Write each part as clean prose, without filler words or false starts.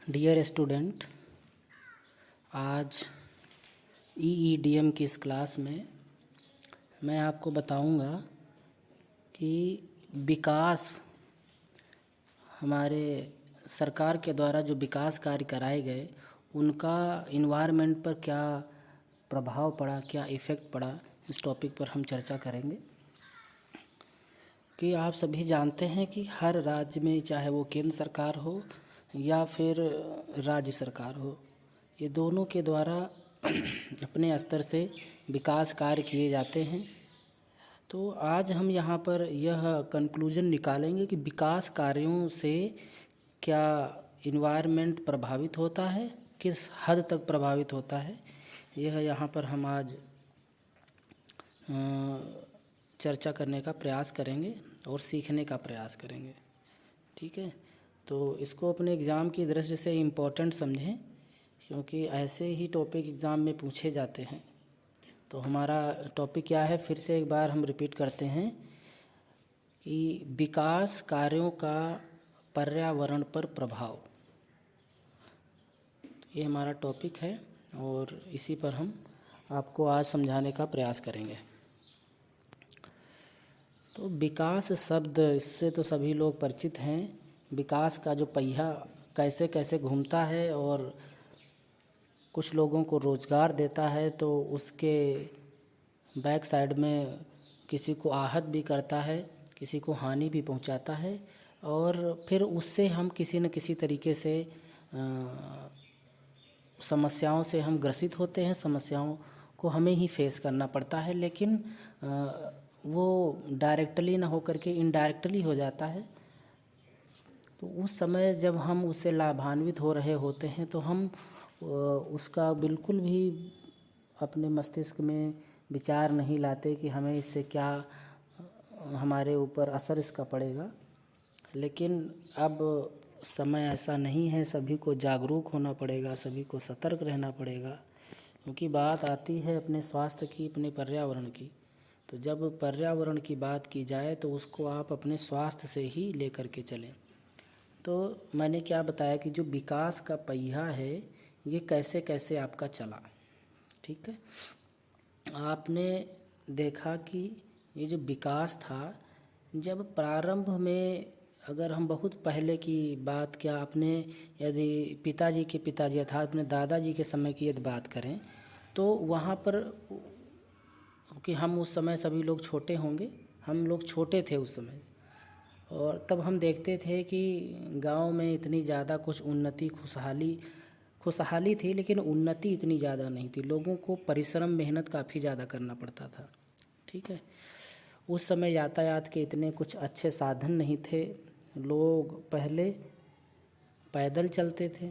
Dear student, आज EEDM की इस क्लास में मैं आपको बताऊंगा कि विकास हमारे सरकार के द्वारा जो विकास कार्य कराए गए उनका इन्वायरमेंट पर क्या प्रभाव पड़ा, क्या इफ़ेक्ट पड़ा। इस टॉपिक पर हम चर्चा करेंगे कि आप सभी जानते हैं कि हर राज्य में, चाहे वो केंद्र सरकार हो या फिर राज्य सरकार हो, ये दोनों के द्वारा अपने स्तर से विकास कार्य किए जाते हैं। तो आज हम यहाँ पर यह कंक्लूजन निकालेंगे कि विकास कार्यों से क्या इन्वायरमेंट प्रभावित होता है, किस हद तक प्रभावित होता है, यह यहाँ पर हम आज चर्चा करने का प्रयास करेंगे और सीखने का प्रयास करेंगे। ठीक है, तो इसको अपने एग्ज़ाम की दृष्टि से इम्पोर्टेंट समझें, क्योंकि ऐसे ही टॉपिक एग्ज़ाम में पूछे जाते हैं। तो हमारा टॉपिक क्या है, फिर से एक बार हम रिपीट करते हैं कि विकास कार्यों का पर्यावरण पर प्रभाव। ये हमारा टॉपिक है और इसी पर हम आपको आज समझाने का प्रयास करेंगे। तो विकास शब्द, इससे तो सभी लोग परिचित हैं। विकास का जो पहिया कैसे कैसे घूमता है और कुछ लोगों को रोज़गार देता है, तो उसके बैक साइड में किसी को आहत भी करता है, किसी को हानि भी पहुंचाता है, और फिर उससे हम किसी न किसी तरीके से समस्याओं से हम ग्रसित होते हैं। समस्याओं को हमें ही फेस करना पड़ता है, लेकिन वो डायरेक्टली ना होकर के इनडायरेक्टली हो जाता है। तो उस समय जब हम उससे लाभान्वित हो रहे होते हैं तो हम उसका बिल्कुल भी अपने मस्तिष्क में विचार नहीं लाते कि हमें इससे क्या हमारे ऊपर असर इसका पड़ेगा। लेकिन अब समय ऐसा नहीं है, सभी को जागरूक होना पड़ेगा, सभी को सतर्क रहना पड़ेगा, क्योंकि बात आती है अपने स्वास्थ्य की, अपने पर्यावरण की। तो जब पर्यावरण की बात की जाए तो उसको आप अपने स्वास्थ्य से ही लेकर के चलें। तो मैंने क्या बताया कि जो विकास का पहिया है ये कैसे कैसे आपका चला। ठीक है, आपने देखा कि ये जो विकास था, जब प्रारंभ में, अगर हम बहुत पहले की बात, क्या आपने यदि पिताजी के पिताजी अर्थात अपने दादाजी के समय की यदि बात करें तो वहाँ पर, कि हम उस समय सभी लोग छोटे होंगे, हम लोग छोटे थे उस समय, और तब हम देखते थे कि गांव में इतनी ज़्यादा कुछ उन्नति खुशहाली थी, लेकिन उन्नति इतनी ज़्यादा नहीं थी। लोगों को परिश्रम मेहनत काफ़ी ज़्यादा करना पड़ता था। ठीक है, उस समय यातायात के इतने कुछ अच्छे साधन नहीं थे, लोग पहले पैदल चलते थे।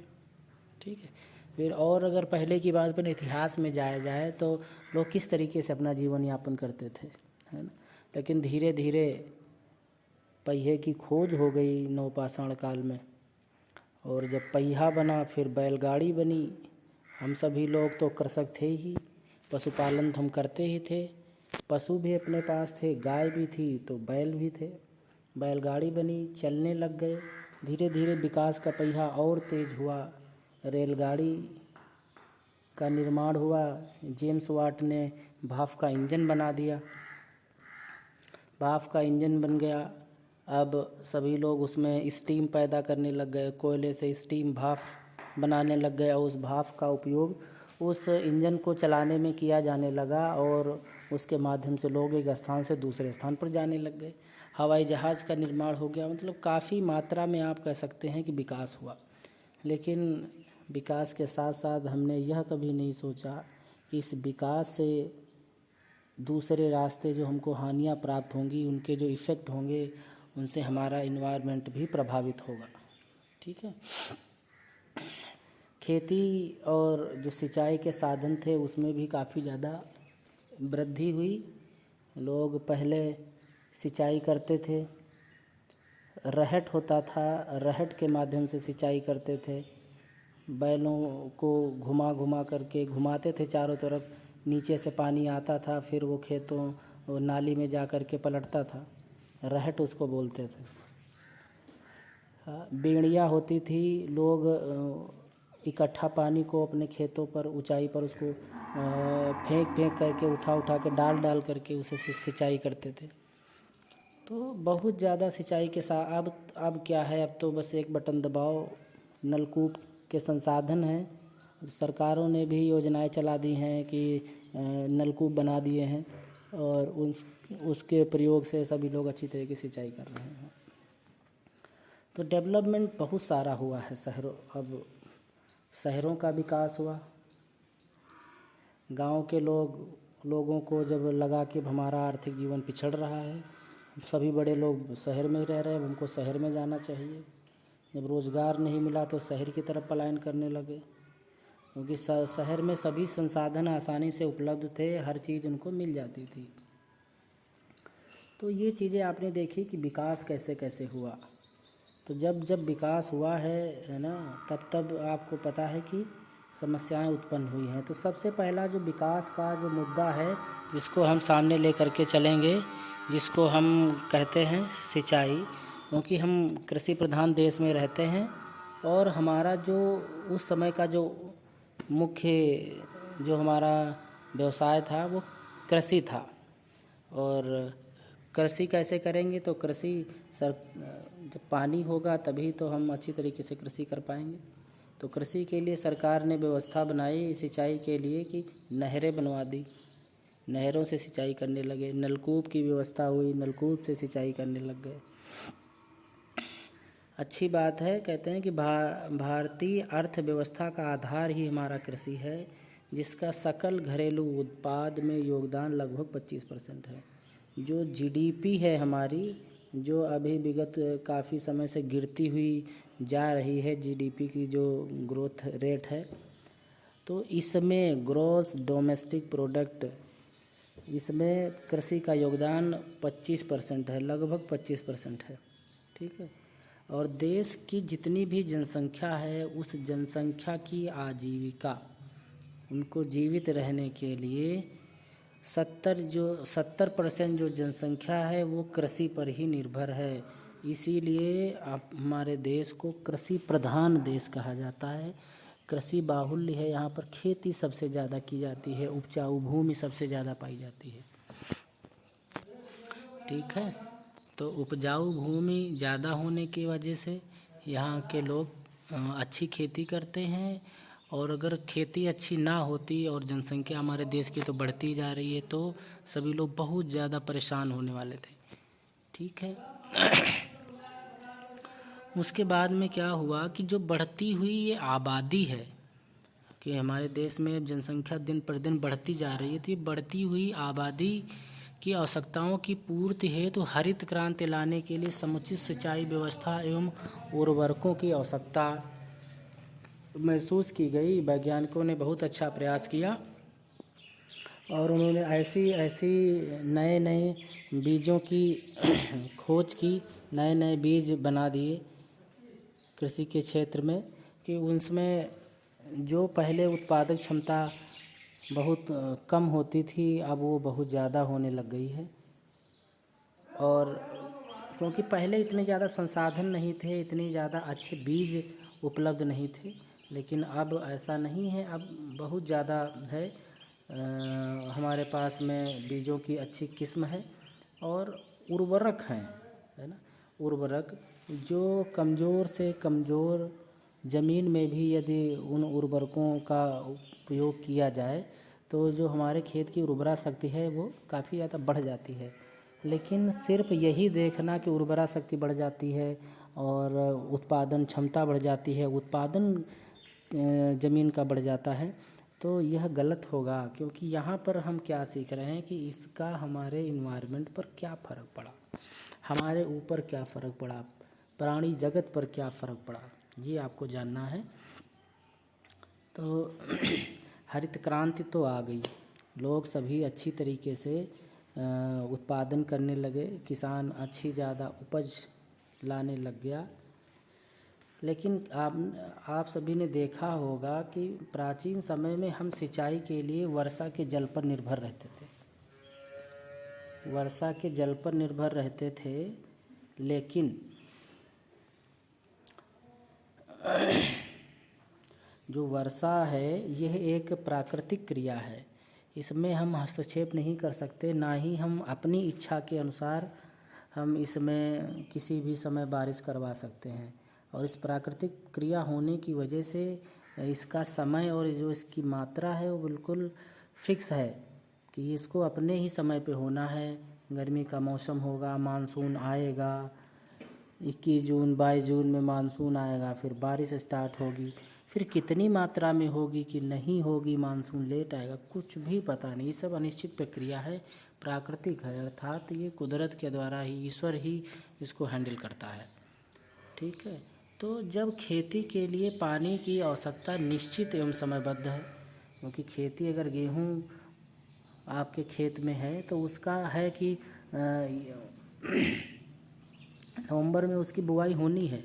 ठीक है, फिर और अगर पहले की बात पर इतिहास में जाया जाए तो लोग किस तरीके से अपना जीवन यापन करते थे, है ना। लेकिन धीरे धीरे पहिए की खोज हो गई नवपाषाण काल में, और जब पहिया बना फिर बैलगाड़ी बनी। हम सभी लोग तो कृषक थे ही, पशुपालन हम करते ही थे, पशु भी अपने पास थे, गाय भी थी तो बैल भी थे। बैलगाड़ी बनी, चलने लग गए, धीरे धीरे विकास का पहिया और तेज हुआ। रेलगाड़ी का निर्माण हुआ, जेम्स वाट ने भाप का इंजन बना दिया, भाप का इंजन बन गया। अब सभी लोग उसमें स्टीम पैदा करने लग गए, कोयले से स्टीम भाप बनाने लग गए, और उस भाप का उपयोग उस इंजन को चलाने में किया जाने लगा, और उसके माध्यम से लोग एक स्थान से दूसरे स्थान पर जाने लग गए। हवाई जहाज़ का निर्माण हो गया। मतलब काफ़ी मात्रा में आप कह सकते हैं कि विकास हुआ। लेकिन विकास के साथ साथ हमने यह कभी नहीं सोचा कि इस विकास से दूसरे रास्ते जो हमको हानियाँ प्राप्त होंगी, उनके जो इफ़ेक्ट होंगे, उनसे हमारा इन्वायरमेंट भी प्रभावित होगा। ठीक है, खेती और जो सिंचाई के साधन थे उसमें भी काफ़ी ज़्यादा वृद्धि हुई। लोग पहले सिंचाई करते थे, रहट होता था, रहट के माध्यम से सिंचाई करते थे। बैलों को घुमा घुमा करके घुमाते थे चारों तरफ, नीचे से पानी आता था, फिर वो खेतों और नाली में जा कर के पलटता था, रहट उसको बोलते थे। हाँ, बेड़ियाँ होती थी, लोग इकट्ठा पानी को अपने खेतों पर ऊंचाई पर उसको फेंक फेंक करके उठा उठा के डाल डाल करके उसे सिंचाई करते थे। तो बहुत ज़्यादा सिंचाई के साथ अब क्या है, अब तो बस एक बटन दबाओ, नलकूप के संसाधन हैं। सरकारों ने भी योजनाएं चला दी हैं कि नलकूप बना दिए हैं और उसके प्रयोग से सभी लोग अच्छी तरीके से सिंचाई कर रहे हैं। तो डेवलपमेंट बहुत सारा हुआ है अब शहरों का विकास हुआ। गांव के लोगों को जब लगा कि हमारा आर्थिक जीवन पिछड़ रहा है, सभी बड़े लोग शहर में रह रहे हैं, उनको शहर में जाना चाहिए। जब रोज़गार नहीं मिला तो शहर की तरफ पलायन करने लगे, क्योंकि शहर में सभी संसाधन आसानी से उपलब्ध थे, हर चीज़ उनको मिल जाती थी। तो ये चीज़ें आपने देखी कि विकास कैसे कैसे हुआ। तो जब विकास हुआ है ना, तब आपको पता है कि समस्याएं उत्पन्न हुई हैं। तो सबसे पहला जो विकास का जो मुद्दा है, जिसको हम सामने लेकर के चलेंगे, जिसको हम कहते हैं सिंचाई, क्योंकि हम कृषि प्रधान देश में रहते हैं और हमारा जो उस समय का जो मुख्य जो हमारा व्यवसाय था वो कृषि था। और कृषि कैसे करेंगे, तो जब पानी होगा तभी तो हम अच्छी तरीके से कृषि कर पाएंगे। तो कृषि के लिए सरकार ने व्यवस्था बनाई सिंचाई के लिए कि नहरें बनवा दी, नहरों से सिंचाई करने लगे, नलकूप की व्यवस्था हुई, नलकूप से सिंचाई करने लग गए। अच्छी बात है। कहते हैं कि भारतीय अर्थव्यवस्था का आधार ही हमारा कृषि है, जिसका सकल घरेलू उत्पाद में योगदान लगभग 25% है। जो जीडीपी है हमारी, जो अभी विगत काफ़ी समय से गिरती हुई जा रही है, जीडीपी की जो ग्रोथ रेट है, तो इसमें ग्रॉस डोमेस्टिक प्रोडक्ट, इसमें कृषि का योगदान 25% है, लगभग 25% है। ठीक है। और देश की जितनी भी जनसंख्या है, उस जनसंख्या की आजीविका, उनको जीवित रहने के लिए 70% जो जनसंख्या है वो कृषि पर ही निर्भर है। इसीलिए हमारे देश को कृषि प्रधान देश कहा जाता है। कृषि बाहुल्य है, यहाँ पर खेती सबसे ज़्यादा की जाती है, उपजाऊ भूमि सबसे ज़्यादा पाई जाती है। ठीक है। तो उपजाऊ भूमि ज़्यादा होने की वजह से यहाँ के लोग अच्छी खेती करते हैं, और अगर खेती अच्छी ना होती और जनसंख्या हमारे देश की तो बढ़ती जा रही है, तो सभी लोग बहुत ज़्यादा परेशान होने वाले थे। ठीक है। उसके बाद में क्या हुआ कि जो बढ़ती हुई ये आबादी है, कि हमारे देश में जनसंख्या दिन पर दिन बढ़ती जा रही है, तो ये बढ़ती हुई आबादी की आवश्यकताओं की पूर्ति हेतु हरित क्रांति लाने के लिए समुचित सिंचाई व्यवस्था एवं उर्वरकों की आवश्यकता महसूस की गई। वैज्ञानिकों ने बहुत अच्छा प्रयास किया और उन्होंने ऐसी नए नए बीजों की खोज की, नए नए बीज बना दिए कृषि के क्षेत्र में, कि उसमें जो पहले उत्पादक क्षमता बहुत कम होती थी, अब वो बहुत ज़्यादा होने लग गई है। और क्योंकि पहले इतने ज़्यादा संसाधन नहीं थे, इतनी ज़्यादा अच्छे बीज उपलब्ध नहीं थे, लेकिन अब ऐसा नहीं है, अब बहुत ज़्यादा है। हमारे पास में बीजों की अच्छी किस्म है और उर्वरक हैं, है ना। उर्वरक जो कमज़ोर से कमज़ोर ज़मीन में भी यदि उन उर्वरकों का उपयोग किया जाए तो जो हमारे खेत की उर्वरा शक्ति है वो काफ़ी ज़्यादा बढ़ जाती है। लेकिन सिर्फ यही देखना कि उर्वरा शक्ति बढ़ जाती है और उत्पादन क्षमता बढ़ जाती है, उत्पादन ज़मीन का बढ़ जाता है, तो यह गलत होगा। क्योंकि यहाँ पर हम क्या सीख रहे हैं कि इसका हमारे इन्वायरमेंट पर क्या फ़र्क पड़ा, हमारे ऊपर क्या फ़र्क पड़ा, प्राणी जगत पर क्या फ़र्क पड़ा, ये आपको जानना है। तो हरित क्रांति तो आ गई, लोग सभी अच्छी तरीके से उत्पादन करने लगे, किसान अच्छी ज़्यादा उपज लाने लग गया। लेकिन आप सभी ने देखा होगा कि प्राचीन समय में हम सिंचाई के लिए वर्षा के जल पर निर्भर रहते थे, वर्षा के जल पर निर्भर रहते थे। लेकिन जो वर्षा है यह एक प्राकृतिक क्रिया है, इसमें हम हस्तक्षेप नहीं कर सकते, ना ही हम अपनी इच्छा के अनुसार हम इसमें किसी भी समय बारिश करवा सकते हैं। और इस प्राकृतिक क्रिया होने की वजह से इसका समय और जो इसकी मात्रा है वो बिल्कुल फिक्स है कि इसको अपने ही समय पे होना है। गर्मी का मौसम होगा, मानसून आएगा, 21 जून 22 जून में मानसून आएगा, फिर बारिश स्टार्ट होगी, फिर कितनी मात्रा में होगी कि नहीं होगी, मानसून लेट आएगा, कुछ भी पता नहीं। ये सब अनिश्चित प्रक्रिया है, प्राकृतिक है, अर्थात ये कुदरत के द्वारा ही, ईश्वर ही इसको हैंडल करता है। ठीक है, तो जब खेती के लिए पानी की आवश्यकता निश्चित एवं समयबद्ध है, क्योंकि खेती अगर गेहूँ आपके खेत में है तो उसका है कि नवंबर में उसकी बुआई होनी है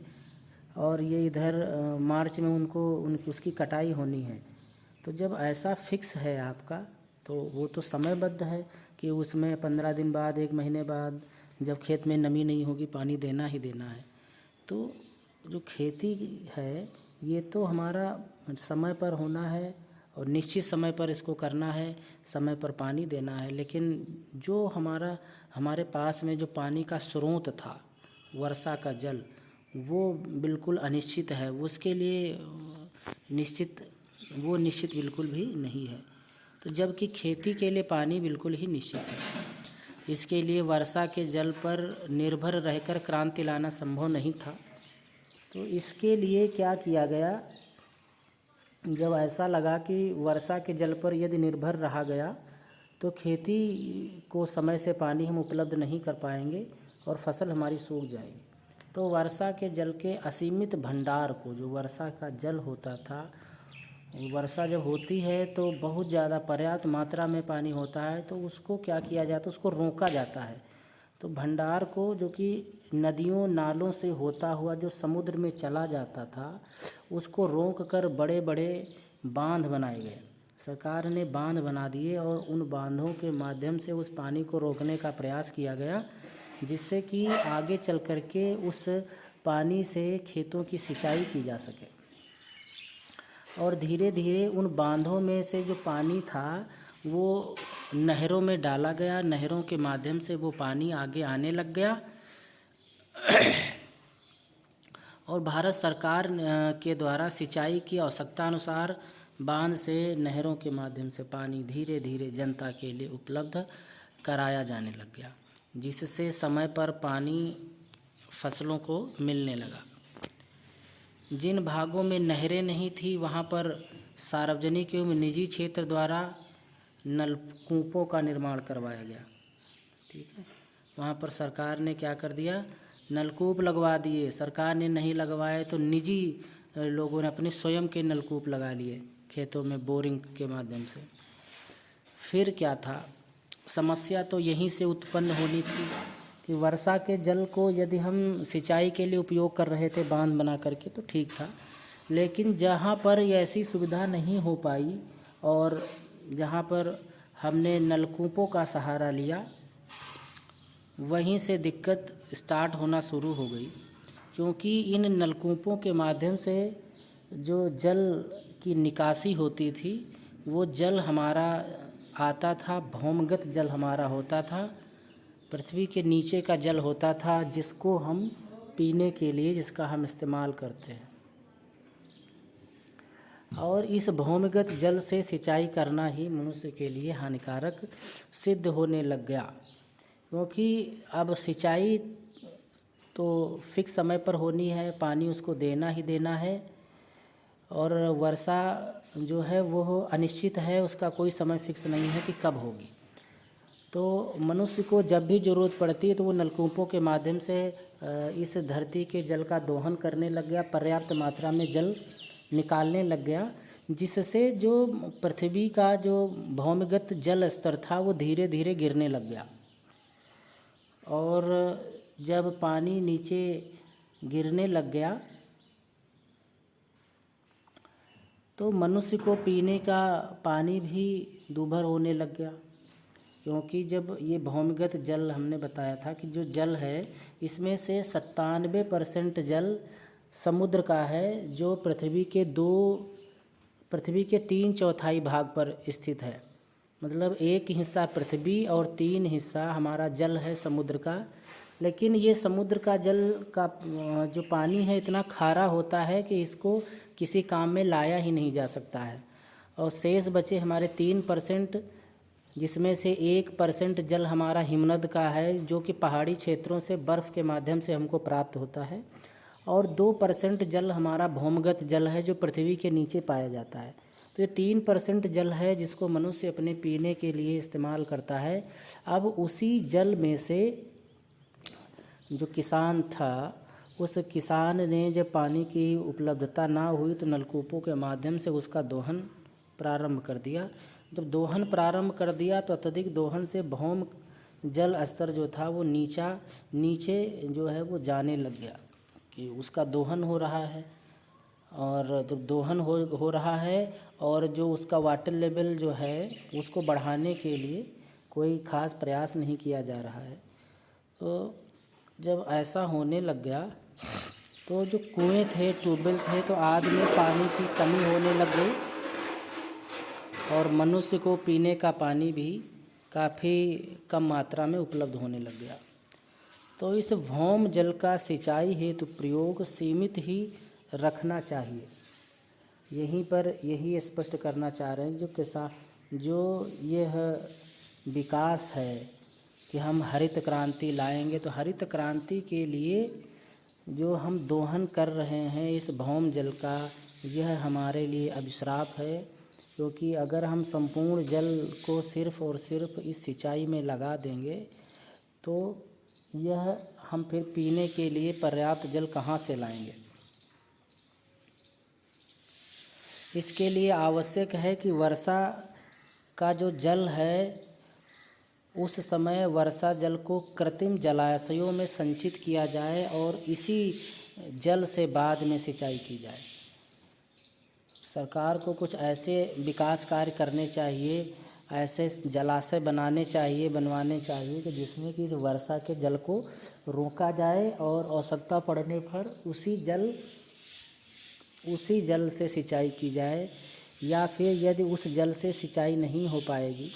और ये इधर मार्च में उसकी कटाई होनी है। तो जब ऐसा फिक्स है आपका तो वो तो समयबद्ध है कि उसमें 15 दिन बाद, 1 महीने बाद, जब खेत में नमी नहीं होगी, पानी देना ही देना है। तो जो खेती है ये तो हमारा समय पर होना है और निश्चित समय पर इसको करना है, समय पर पानी देना है। लेकिन जो हमारे पास में जो पानी का स्रोत था, वर्षा का जल, वो बिल्कुल अनिश्चित है, उसके लिए निश्चित बिल्कुल भी नहीं है। तो जबकि खेती के लिए पानी बिल्कुल ही निश्चित है, इसके लिए वर्षा के जल पर निर्भर रहकर क्रांति लाना संभव नहीं था। तो इसके लिए क्या किया गया, जब ऐसा लगा कि वर्षा के जल पर यदि निर्भर रहा गया तो खेती को समय से पानी हम उपलब्ध नहीं कर पाएंगे और फसल हमारी सूख जाएगी। तो वर्षा के जल के असीमित भंडार को, जो वर्षा का जल होता था, वर्षा जब होती है तो बहुत ज़्यादा पर्याप्त मात्रा में पानी होता है, तो उसको क्या किया जाता है, उसको रोका जाता है। तो भंडार को, जो कि नदियों नालों से होता हुआ जो समुद्र में चला जाता था, उसको रोक कर बड़े बड़े बांध बनाए गए। सरकार ने बांध बना दिए और उन बांधों के माध्यम से उस पानी को रोकने का प्रयास किया गया, जिससे कि आगे चल कर के उस पानी से खेतों की सिंचाई की जा सके। और धीरे धीरे उन बांधों में से जो पानी था वो नहरों में डाला गया, नहरों के माध्यम से वो पानी आगे आने लग गया। और भारत सरकार के द्वारा सिंचाई की आवश्यकता अनुसार बांध से, नहरों के माध्यम से पानी धीरे धीरे जनता के लिए उपलब्ध कराया जाने लग गया, जिससे समय पर पानी फसलों को मिलने लगा। जिन भागों में नहरें नहीं थी वहाँ पर सार्वजनिक एवं निजी क्षेत्र द्वारा नलकूपों का निर्माण करवाया गया। ठीक है, वहाँ पर सरकार ने क्या कर दिया, नलकूप लगवा दिए। सरकार ने नहीं लगवाए तो निजी लोगों ने अपने स्वयं के नलकूप लगा लिए खेतों में बोरिंग के माध्यम से। फिर क्या था, समस्या तो यहीं से उत्पन्न होनी थी कि वर्षा के जल को यदि हम सिंचाई के लिए उपयोग कर रहे थे बांध बना करके तो ठीक था, लेकिन जहाँ पर ऐसी सुविधा नहीं हो पाई और जहाँ पर हमने नलकूपों का सहारा लिया, वहीं से दिक्कत स्टार्ट होना शुरू हो गई। क्योंकि इन नलकूपों के माध्यम से जो जल की निकासी होती थी, वो जल हमारा आता था, भौमगत जल हमारा होता था, पृथ्वी के नीचे का जल होता था, जिसको हम पीने के लिए, जिसका हम इस्तेमाल करते हैं। और इस भौमगत जल से सिंचाई करना ही मनुष्य के लिए हानिकारक सिद्ध होने लग गया, क्योंकि अब सिंचाई तो फिक्स समय पर होनी है, पानी उसको देना ही देना है, और वर्षा जो है वो अनिश्चित है, उसका कोई समय फिक्स नहीं है कि कब होगी। तो मनुष्य को जब भी ज़रूरत पड़ती है तो वो नलकूपों के माध्यम से इस धरती के जल का दोहन करने लग गया, पर्याप्त मात्रा में जल निकालने लग गया, जिससे जो पृथ्वी का जो भौमगत जल स्तर था वो धीरे धीरे गिरने लग गया। और जब पानी नीचे गिरने लग गया तो मनुष्य को पीने का पानी भी दूभर होने लग गया, क्योंकि जब ये भौमगत जल, हमने बताया था कि जो जल है इसमें से 97% जल समुद्र का है जो पृथ्वी के 3/4 भाग पर स्थित है। मतलब एक हिस्सा पृथ्वी और 3 हिस्सा हमारा जल है समुद्र का। लेकिन ये समुद्र का जल का जो पानी है इतना खारा होता है कि इसको किसी काम में लाया ही नहीं जा सकता है। और शेष बचे हमारे 3%, जिसमें से 1% जल हमारा हिमनद का है जो कि पहाड़ी क्षेत्रों से बर्फ़ के माध्यम से हमको प्राप्त होता है। और 2% जल हमारा भौमगत जल है जो पृथ्वी के नीचे पाया जाता है। तो ये 3% जल है जिसको मनुष्य अपने पीने के लिए इस्तेमाल करता है। अब उसी जल में से जो किसान था, उस किसान ने जब पानी की उपलब्धता ना हुई तो नलकूपों के माध्यम से उसका दोहन प्रारंभ कर दिया। जब दोहन प्रारंभ कर दिया तो अत्यधिक दोहन से भौम जल स्तर जो था वो नीचे जो है वो जाने लग गया कि उसका दोहन हो रहा है। और जब दोहन हो रहा है और जो उसका वाटर लेवल जो है उसको बढ़ाने के लिए कोई ख़ास प्रयास नहीं किया जा रहा है। तो जब ऐसा होने लग गया तो जो कुएं थे, ट्यूबवेल थे, तो आदि में पानी की कमी होने लग गई और मनुष्य को पीने का पानी भी काफ़ी कम मात्रा में उपलब्ध होने लग गया। तो इस भौम जल का सिंचाई हेतु प्रयोग सीमित ही रखना चाहिए। यहीं पर यही स्पष्ट करना चाह रहे हैं जो यह विकास है कि हम हरित क्रांति लाएंगे, तो हरित क्रांति के लिए जो हम दोहन कर रहे हैं इस भौम जल का, यह हमारे लिए अभिशाप है। क्योंकि अगर हम संपूर्ण जल को सिर्फ़ और सिर्फ इस सिंचाई में लगा देंगे तो यह हम फिर पीने के लिए पर्याप्त जल कहाँ से लाएंगे। इसके लिए आवश्यक है कि वर्षा का जो जल है उस समय वर्षा जल को कृत्रिम जलाशयों में संचित किया जाए और इसी जल से बाद में सिंचाई की जाए। सरकार को कुछ ऐसे विकास कार्य करने चाहिए, ऐसे जलाशय बनवाने चाहिए कि जिसमें कि इस वर्षा के जल को रोका जाए और आवश्यकता पड़ने पर उसी जल से सिंचाई की जाए। या फिर यदि उस जल से सिंचाई नहीं हो पाएगी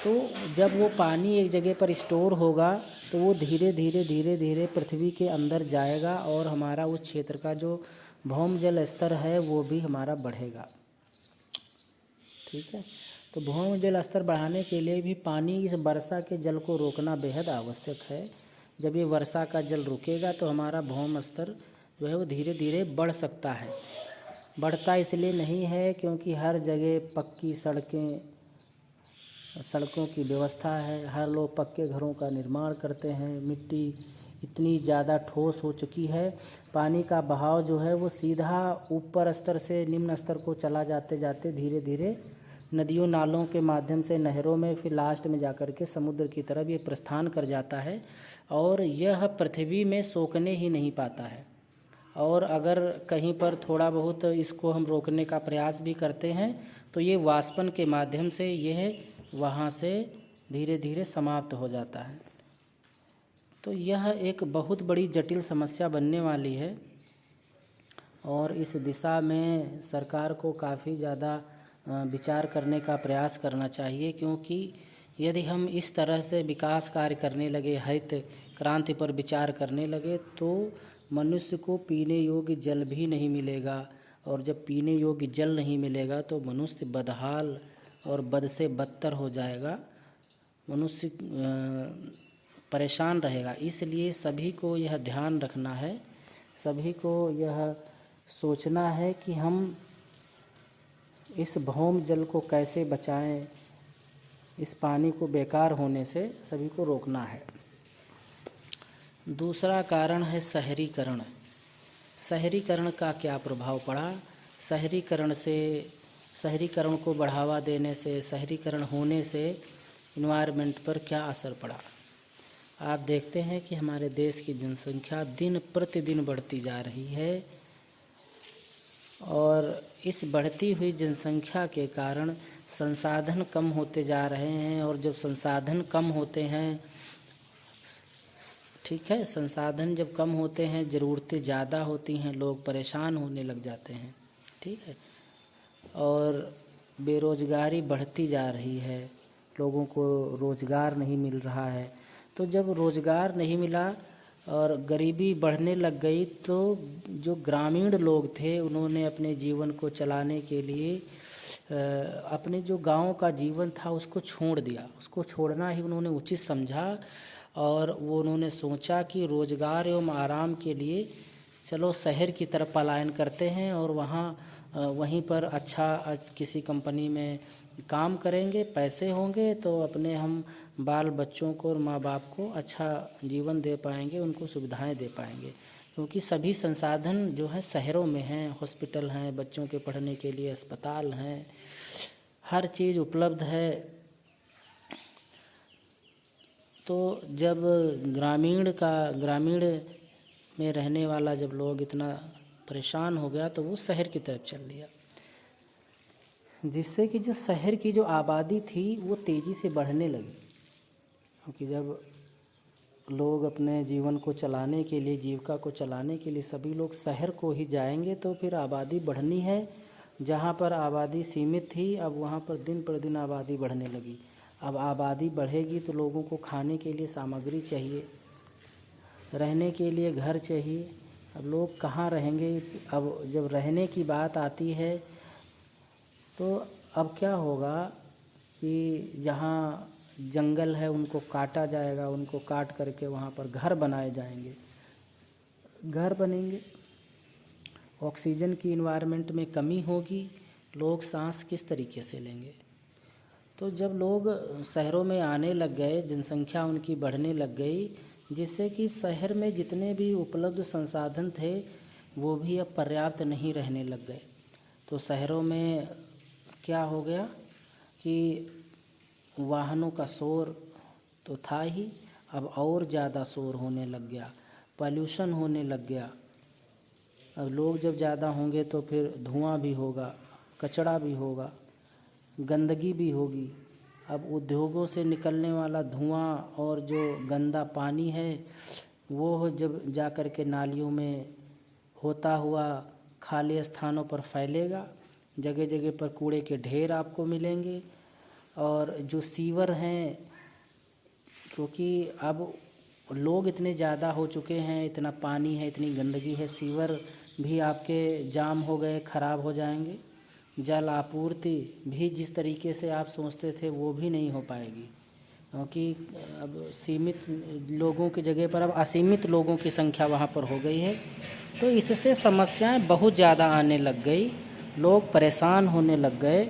तो जब वो पानी एक जगह पर स्टोर होगा तो वो धीरे धीरे पृथ्वी के अंदर जाएगा और हमारा उस क्षेत्र का जो भौम जल स्तर है वो भी हमारा बढ़ेगा। ठीक है, तो भौम जल स्तर बढ़ाने के लिए भी पानी इस वर्षा के जल को रोकना बेहद आवश्यक है। जब ये वर्षा का जल रुकेगा तो हमारा भौम स्तर जो है वो धीरे धीरे बढ़ सकता है। बढ़ता इसलिए नहीं है क्योंकि हर जगह पक्की सड़कों की व्यवस्था है, हर लोग पक्के घरों का निर्माण करते हैं, मिट्टी इतनी ज़्यादा ठोस हो चुकी है, पानी का बहाव जो है वो सीधा ऊपर स्तर से निम्न स्तर को चला जाते धीरे धीरे नदियों नालों के माध्यम से नहरों में, फिर लास्ट में जाकर के समुद्र की तरफ ये प्रस्थान कर जाता है और यह पृथ्वी में सोखने ही नहीं पाता है। और अगर कहीं पर थोड़ा बहुत इसको हम रोकने का प्रयास भी करते हैं तो ये वाष्पन के माध्यम से यह वहाँ से धीरे धीरे समाप्त हो जाता है। तो यह एक बहुत बड़ी जटिल समस्या बनने वाली है और इस दिशा में सरकार को काफ़ी ज़्यादा विचार करने का प्रयास करना चाहिए। क्योंकि यदि हम इस तरह से विकास कार्य करने लगे, हरित क्रांति पर विचार करने लगे, तो मनुष्य को पीने योग्य जल भी नहीं मिलेगा और जब पीने योग्य जल नहीं मिलेगा तो मनुष्य बदहाल और बद से बदतर हो जाएगा, मनुष्य परेशान रहेगा। इसलिए सभी को यह ध्यान रखना है, सभी को यह सोचना है कि हम इस भौम जल को कैसे बचाएं, इस पानी को बेकार होने से सभी को रोकना है। दूसरा कारण है शहरीकरण। शहरीकरण का क्या प्रभाव पड़ा? शहरीकरण को बढ़ावा देने से, शहरीकरण होने से इन्वायरमेंट पर क्या असर पड़ा? आप देखते हैं कि हमारे देश की जनसंख्या दिन प्रतिदिन बढ़ती जा रही है और इस बढ़ती हुई जनसंख्या के कारण संसाधन कम होते जा रहे हैं और जब संसाधन कम होते हैं ठीक है। संसाधन जब कम होते हैं, ज़रूरतें ज़्यादा होती हैं, लोग परेशान होने लग जाते हैं। ठीक है। और बेरोज़गारी बढ़ती जा रही है, लोगों को रोज़गार नहीं मिल रहा है। तो जब रोज़गार नहीं मिला और गरीबी बढ़ने लग गई, तो जो ग्रामीण लोग थे उन्होंने अपने जीवन को चलाने के लिए अपने जो गांव का जीवन था उसको छोड़ दिया। उसको छोड़ना ही उन्होंने उचित समझा और वो उन्होंने सोचा कि रोज़गार एवं आराम के लिए चलो शहर की तरफ पलायन करते हैं और वहीं पर अच्छा किसी कंपनी में काम करेंगे, पैसे होंगे तो अपने हम बाल बच्चों को और माँ बाप को अच्छा जीवन दे पाएंगे, उनको सुविधाएं दे पाएंगे। क्योंकि सभी संसाधन जो है शहरों में हैं, हॉस्पिटल हैं, बच्चों के पढ़ने के लिए अस्पताल हैं, हर चीज़ उपलब्ध है। तो जब ग्रामीण में रहने वाला जब लोग इतना परेशान हो गया तो वो शहर की तरफ चल दिया, जिससे कि जो शहर की जो आबादी थी वो तेज़ी से बढ़ने लगी। क्योंकि जब लोग अपने जीवन को चलाने के लिए, जीविका को चलाने के लिए सभी लोग शहर को ही जाएंगे तो फिर आबादी बढ़नी है। जहाँ पर आबादी सीमित थी अब वहाँ पर दिन पर दिन आबादी बढ़ने लगी। अब आबादी बढ़ेगी तो लोगों को खाने के लिए सामग्री चाहिए, रहने के लिए घर चाहिए। अब लोग कहाँ रहेंगे? अब जब रहने की बात आती है तो अब क्या होगा कि जहाँ जंगल है उनको काटा जाएगा, उनको काट करके वहाँ पर घर बनाए जाएंगे, घर बनेंगे, ऑक्सीजन की इन्वायरमेंट में कमी होगी, लोग सांस किस तरीके से लेंगे? तो जब लोग शहरों में आने लग गए, जनसंख्या उनकी बढ़ने लग गई, जिससे कि शहर में जितने भी उपलब्ध संसाधन थे वो भी अब पर्याप्त नहीं रहने लग गए। तो शहरों में क्या हो गया कि वाहनों का शोर तो था ही, अब और ज़्यादा शोर होने लग गया, पॉल्यूशन होने लग गया। अब लोग जब ज़्यादा होंगे तो फिर धुआं भी होगा, कचरा भी होगा, गंदगी भी होगी। अब उद्योगों से निकलने वाला धुआं और जो गंदा पानी है वो जब जा कर के नालियों में होता हुआ खाली स्थानों पर फैलेगा, जगह जगह पर कूड़े के ढेर आपको मिलेंगे। और जो सीवर हैं, क्योंकि अब लोग इतने ज़्यादा हो चुके हैं, इतना पानी है, इतनी गंदगी है, सीवर भी आपके जाम हो गए, ख़राब हो जाएंगे। जल आपूर्ति भी जिस तरीके से आप सोचते थे वो भी नहीं हो पाएगी, क्योंकि अब सीमित लोगों की जगह पर अब असीमित लोगों की संख्या वहाँ पर हो गई है। तो इससे समस्याएं बहुत ज़्यादा आने लग गई, लोग परेशान होने लग गए,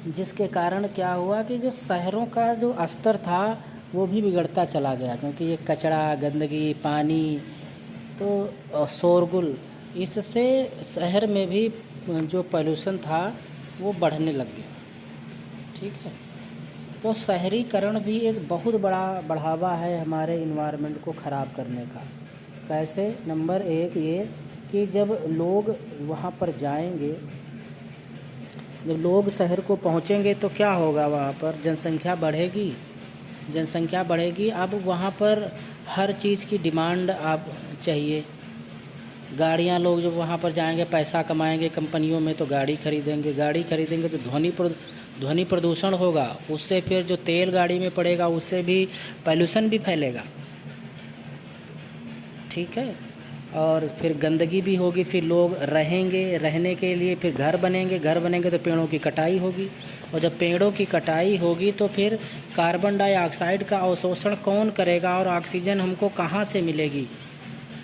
जिसके कारण क्या हुआ कि जो शहरों का जो स्तर था वो भी बिगड़ता चला गया। क्योंकि ये कचरा, गंदगी, पानी तो शोरगुल, इससे शहर में भी जो पॉल्यूशन था वो बढ़ने लग गया। ठीक है। तो शहरीकरण भी एक बहुत बड़ा बढ़ावा है हमारे इन्वायरमेंट को ख़राब करने का। कैसे? नंबर एक ये कि जब लोग वहाँ पर जाएंगे, जब लोग शहर को पहुँचेंगे तो क्या होगा, वहाँ पर जनसंख्या बढ़ेगी, जनसंख्या बढ़ेगी। अब वहाँ पर हर चीज़ की डिमांड आप चाहिए, गाड़ियाँ, लोग जब वहाँ पर जाएंगे पैसा कमाएंगे कंपनियों में तो गाड़ी खरीदेंगे, गाड़ी खरीदेंगे तो ध्वनि प्रदूषण होगा, उससे फिर जो तेल गाड़ी में पड़ेगा उससे भी पॉल्यूशन भी फैलेगा। ठीक है। और फिर गंदगी भी होगी, फिर लोग रहेंगे, रहने के लिए फिर घर बनेंगे, घर बनेंगे तो पेड़ों की कटाई होगी, और जब पेड़ों की कटाई होगी तो फिर कार्बन डाइऑक्साइड का अवशोषण कौन करेगा और ऑक्सीजन हमको कहाँ से मिलेगी?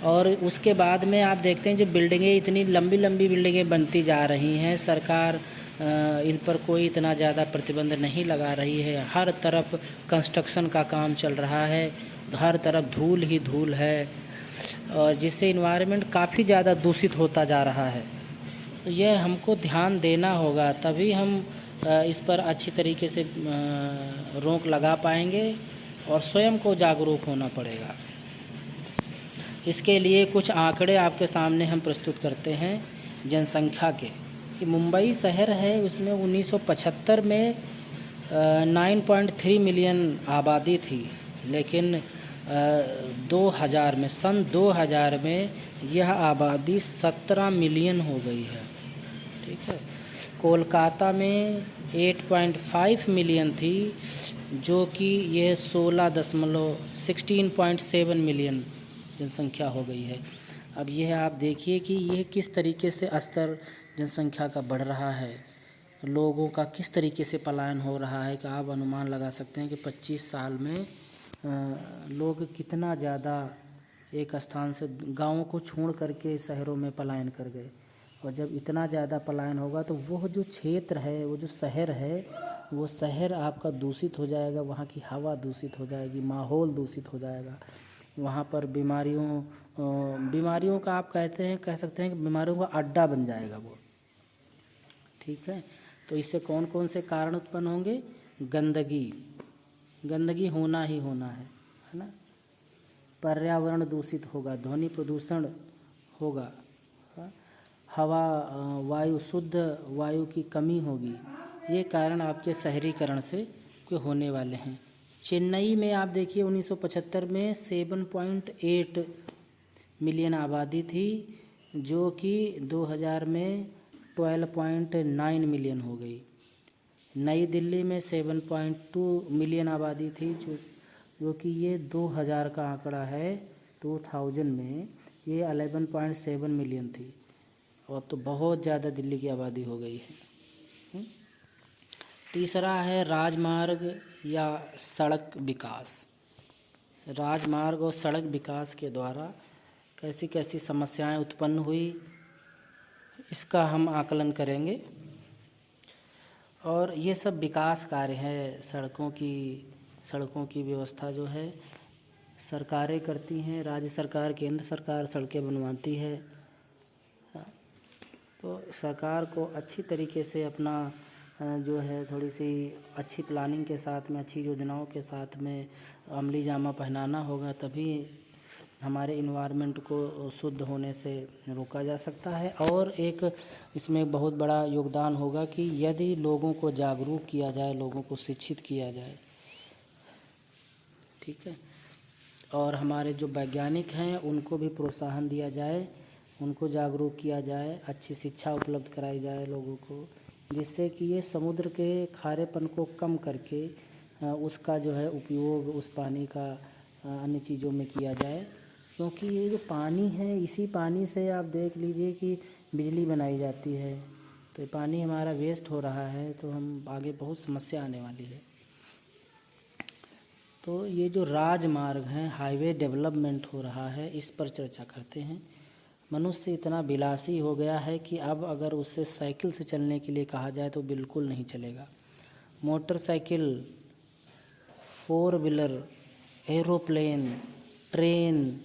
और उसके बाद में आप देखते हैं जो बिल्डिंगें, इतनी लंबी लंबी बिल्डिंगें बनती जा रही हैं, सरकार इन पर कोई इतना ज़्यादा प्रतिबंध नहीं लगा रही है। हर तरफ कंस्ट्रक्शन का काम चल रहा है, हर तरफ धूल ही धूल है, और जिससे इन्वायरमेंट काफ़ी ज़्यादा दूषित होता जा रहा है। तो यह हमको ध्यान देना होगा, तभी हम इस पर अच्छी तरीके से रोक लगा पाएंगे, और स्वयं को जागरूक होना पड़ेगा। इसके लिए कुछ आंकड़े आपके सामने हम प्रस्तुत करते हैं जनसंख्या के, कि मुंबई शहर है, उसमें 1975 में 9.3 मिलियन आबादी थी, लेकिन 2000 में, सन 2000 में यह आबादी 17 मिलियन हो गई है। ठीक है। कोलकाता में 8.5 मिलियन थी, जो कि यह 16.7 मिलियन जनसंख्या हो गई है। अब यह आप देखिए कि यह किस तरीके से स्तर जनसंख्या का बढ़ रहा है, लोगों का किस तरीके से पलायन हो रहा है कि आप अनुमान लगा सकते हैं कि 25 साल में लोग कितना ज़्यादा एक स्थान से गाँवों को छोड़ करके शहरों में पलायन कर गए। और जब इतना ज़्यादा पलायन होगा तो वो जो क्षेत्र है, वो जो शहर है, वो शहर आपका दूषित हो जाएगा, वहाँ की हवा दूषित हो जाएगी, माहौल दूषित हो जाएगा। वहाँ पर बीमारियों का आप कह सकते हैं कि बीमारियों का अड्डा बन जाएगा वो। ठीक है। तो इससे कौन कौन से कारण उत्पन्न होंगे? गंदगी होना ही होना है ना। पर्यावरण दूषित होगा, ध्वनि प्रदूषण होगा, हवा शुद्ध वायु की कमी होगी। ये कारण आपके शहरीकरण से होने वाले हैं। चेन्नई में आप देखिए 1975 में 7.8 मिलियन आबादी थी, जो कि 2000 में 12.9 मिलियन हो गई। नई दिल्ली में 7.2 मिलियन आबादी थी, जो कि ये 2000 का आंकड़ा है। 2000 में ये 11.7 मिलियन थी, और तो बहुत ज़्यादा दिल्ली की आबादी हो गई है। तीसरा है राजमार्ग या सड़क विकास। राजमार्ग और सड़क विकास के द्वारा कैसी कैसी समस्याएं उत्पन्न हुई, इसका हम आकलन करेंगे। और ये सब विकास कार्य है। सड़कों की व्यवस्था जो है सरकारें करती हैं, राज्य सरकार, केंद्र सरकार सड़कें बनवाती है। तो सरकार को अच्छी तरीके से अपना जो है थोड़ी सी अच्छी प्लानिंग के साथ में, अच्छी योजनाओं के साथ में अमली जामा पहनाना होगा, तभी हमारे इन्वायरमेंट को शुद्ध होने से रोका जा सकता है। और एक इसमें बहुत बड़ा योगदान होगा कि यदि लोगों को जागरूक किया जाए, लोगों को शिक्षित किया जाए। ठीक है। और हमारे जो वैज्ञानिक हैं उनको भी प्रोत्साहन दिया जाए, उनको जागरूक किया जाए, अच्छी शिक्षा उपलब्ध कराई जाए लोगों को, जिससे कि ये समुद्र के खारेपन को कम करके उसका जो है उपयोग उस पानी का अन्य चीज़ों में किया जाए। क्योंकि ये जो पानी है, इसी पानी से आप देख लीजिए कि बिजली बनाई जाती है। तो पानी हमारा वेस्ट हो रहा है, तो हम आगे बहुत समस्या आने वाली है। तो ये जो राजमार्ग हैं, हाईवे डेवलपमेंट हो रहा है, इस पर चर्चा करते हैं। मनुष्य इतना विलासी हो गया है कि अब अगर उससे साइकिल से चलने के लिए कहा जाए तो बिल्कुल नहीं चलेगा। मोटरसाइकिल, 4 व्हीलर, एरोप्लेन, ट्रेन,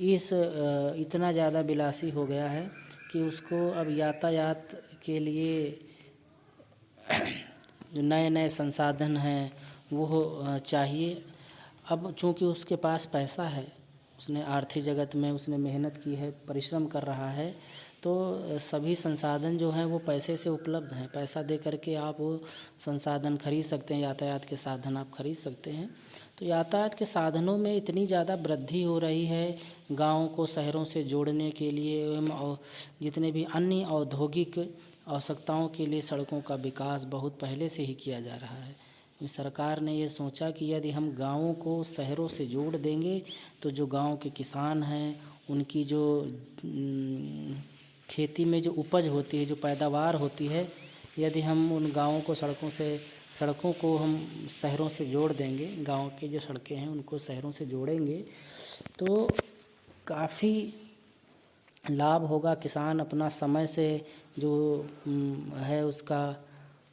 इतना ज़्यादा विलासी हो गया है कि उसको अब यातायात के लिए जो नए नए संसाधन हैं वो चाहिए। अब चूँकि उसके पास पैसा है, उसने आर्थिक जगत में उसने मेहनत की है, परिश्रम कर रहा है, तो सभी संसाधन जो हैं वो पैसे से उपलब्ध हैं। पैसा दे करके आप वो संसाधन खरीद सकते हैं, यातायात के साधन आप खरीद सकते हैं। तो यातायात के साधनों में इतनी ज़्यादा वृद्धि हो रही है, गाँव को शहरों से जोड़ने के लिए एवं जितने भी अन्य औद्योगिक आवश्यकताओं के लिए सड़कों का विकास बहुत पहले से ही किया जा रहा है। सरकार ने ये सोचा कि यदि हम गाँवों को शहरों से जोड़ देंगे तो जो गांव के किसान हैं उनकी जो खेती में जो उपज होती है, जो पैदावार होती है, यदि हम उन गाँवों को सड़कों को हम शहरों से जोड़ देंगे, गांव की जो सड़कें हैं उनको शहरों से जोड़ेंगे, तो काफ़ी लाभ होगा। किसान अपना समय से जो है उसका